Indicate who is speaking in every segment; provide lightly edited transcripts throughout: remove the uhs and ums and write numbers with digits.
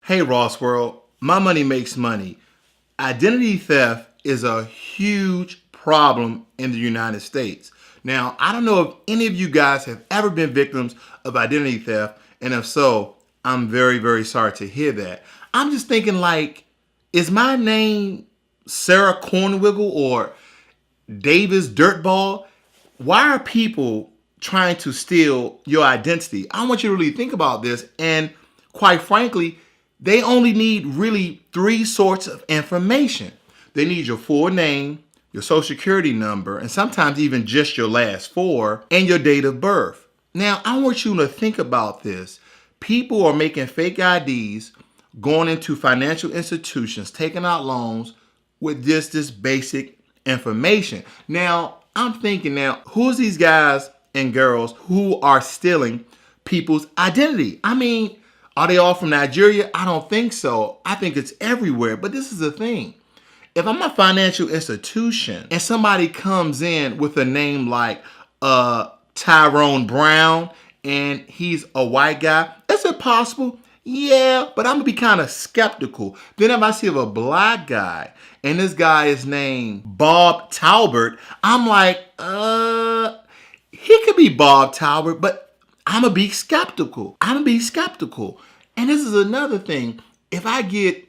Speaker 1: Hey Ross World, my money makes money. Identity theft is a huge problem in the United States. Now, I don't know if any of you guys have ever been victims of identity theft, and if so, I'm very, very sorry to hear that. I'm just thinking like, is my name Sarah Cornwiggle or Davis Dirtball? Why are people trying to steal your identity? I want you to really think about this. And quite frankly, they only need really three sorts of information. They need your full name, your social security number, and sometimes even just your last four, and your date of birth. Now, I want you to think about this. People are making fake IDs, going into financial institutions, taking out loans with just this basic information. Now, I'm thinking now, who's these guys and girls who are stealing people's identity? I mean, are they all from Nigeria? I don't think so. I think it's everywhere. But this is the thing. If I'm a financial institution and somebody comes in with a name like Tyrone Brown and he's a white guy, is it possible? Yeah, but I'm gonna be kind of skeptical. Then if I see a black guy and this guy is named Bob Talbert, I'm like, he could be Bob Talbert, but I'm gonna be skeptical. And this is another thing. If I get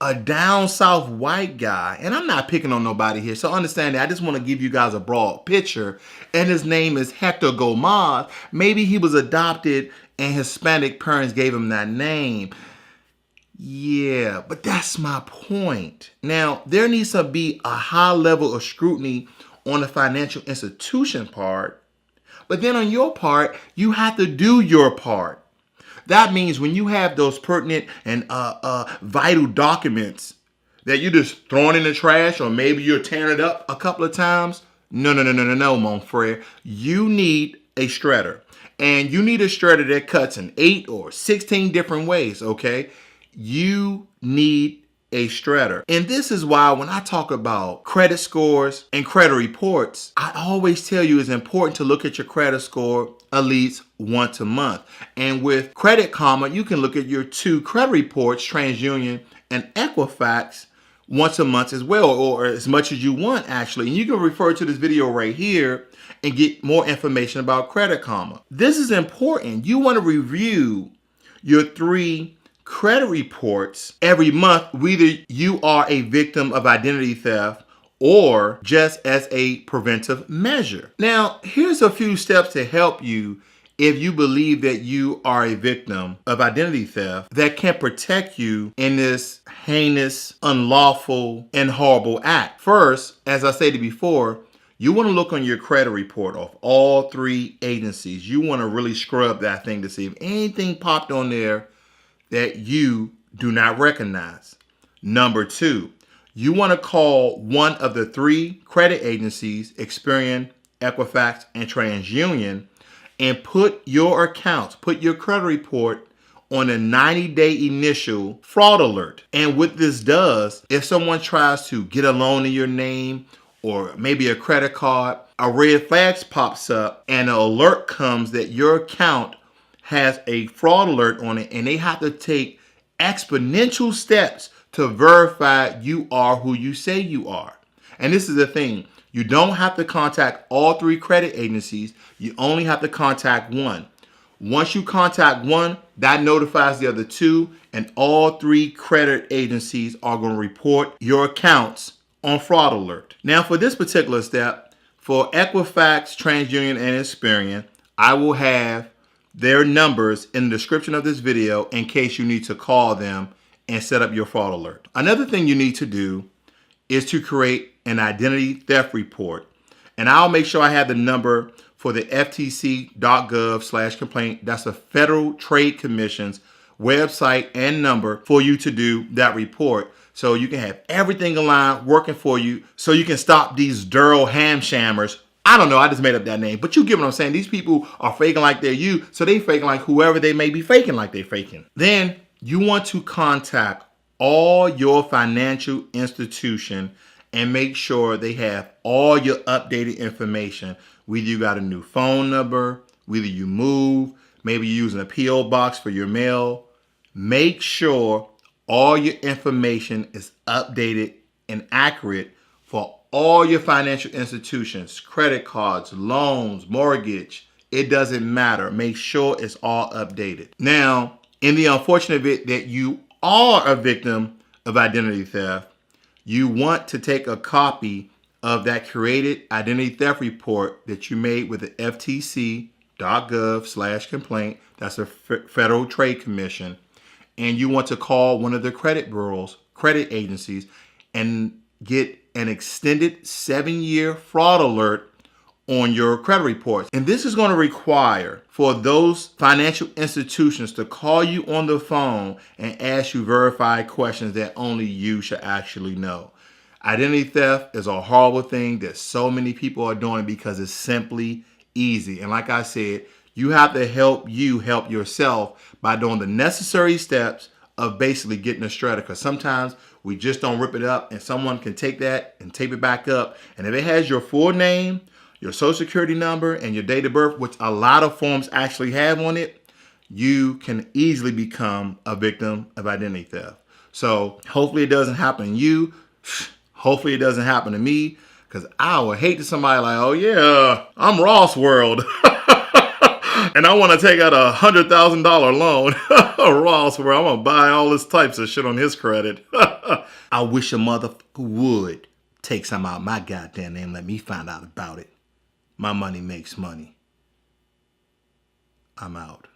Speaker 1: a down south white guy, and I'm not picking on nobody here, so understand that I just want to give you guys a broad picture, and his name is Hector Gomez. Maybe he was adopted and Hispanic parents gave him that name. Yeah, but that's my point. Now, there needs to be a high level of scrutiny on the financial institution part, but then on your part, you have to do your part. That means when you have those pertinent and vital documents that you're just throwing in the trash, or maybe you're tearing it up a couple of times, no, mon frere. You need a shredder. And you need a shredder that cuts in 8 or 16 different ways, okay? You need a shredder. And this is why when I talk about credit scores and credit reports, I always tell you it's important to look at your credit score at least once a month. And with Credit Karma, you can look at your 2 credit reports, TransUnion and Equifax, once a month as well, or as much as you want actually. And you can refer to this video right here and get more information about Credit Karma. This is important. You want to review your 3 credit reports every month, whether you are a victim of identity theft or just as a preventive measure. Now, here's a few steps to help you if you believe that you are a victim of identity theft that can protect you in this heinous, unlawful, and horrible act. First, as I stated before, you want to look on your credit report of all 3 agencies. You want to really scrub that thing to see if anything popped on there that you do not recognize. Number 2, you want to call one of the 3 credit agencies, Experian, Equifax, and TransUnion, and put your accounts, put your credit report on a 90-day initial fraud alert. And what this does, if someone tries to get a loan in your name or maybe a credit card, a red flag pops up and an alert comes that your account has a fraud alert on it, and they have to take exponential steps to verify you are who you say you are. And this is the thing. You don't have to contact all 3 credit agencies. You only have to contact one. Once you contact one, that notifies the other 2, and all 3 credit agencies are going to report your accounts on fraud alert. Now, for this particular step, for Equifax, TransUnion, and Experian, I will have their numbers in the description of this video in case you need to call them and set up your fraud alert. Another thing you need to do is to create an identity theft report. And I'll make sure I have the number for the ftc.gov/complaint. That's the Federal Trade Commission's website and number for you to do that report. So you can have everything aligned, working for you, so you can stop these Durrell Hamshammers. I don't know, I just made up that name, but you get what I'm saying. These people are faking like they're you, so they faking like whoever they may be faking like they're faking. Then you want to contact all your financial institution and make sure they have all your updated information. Whether you got a new phone number, whether you move, maybe you're using a P.O. box for your mail, make sure all your information is updated and accurate for all your financial institutions, credit cards, loans, mortgage. It doesn't matter. Make sure it's all updated. Now, in the unfortunate event that you are a victim of identity theft, you want to take a copy of that created identity theft report that you made with the ftc.gov/complaint. That's the Federal Trade Commission. And you want to call one of the credit bureaus, credit agencies, and get an extended 7-year fraud alert on your credit reports. And this is going to require for those financial institutions to call you on the phone and ask you verified questions that only you should actually know. Identity theft is a horrible thing that so many people are doing because it's simply easy. And like I said, you have to help yourself by doing the necessary steps of basically getting a shredder. Because sometimes we just don't rip it up, and someone can take that and tape it back up. And if it has your full name, your social security number, and your date of birth, which a lot of forms actually have on it, you can easily become a victim of identity theft. So hopefully it doesn't happen to you. Hopefully it doesn't happen to me, because I would hate to somebody like, oh yeah, I'm Ross World. And I want to take out a $100,000 loan. Ross World, I'm going to buy all this types of shit on his credit. I wish a motherfucker would take some out my goddamn name and let me find out about it. My money makes money. I'm out.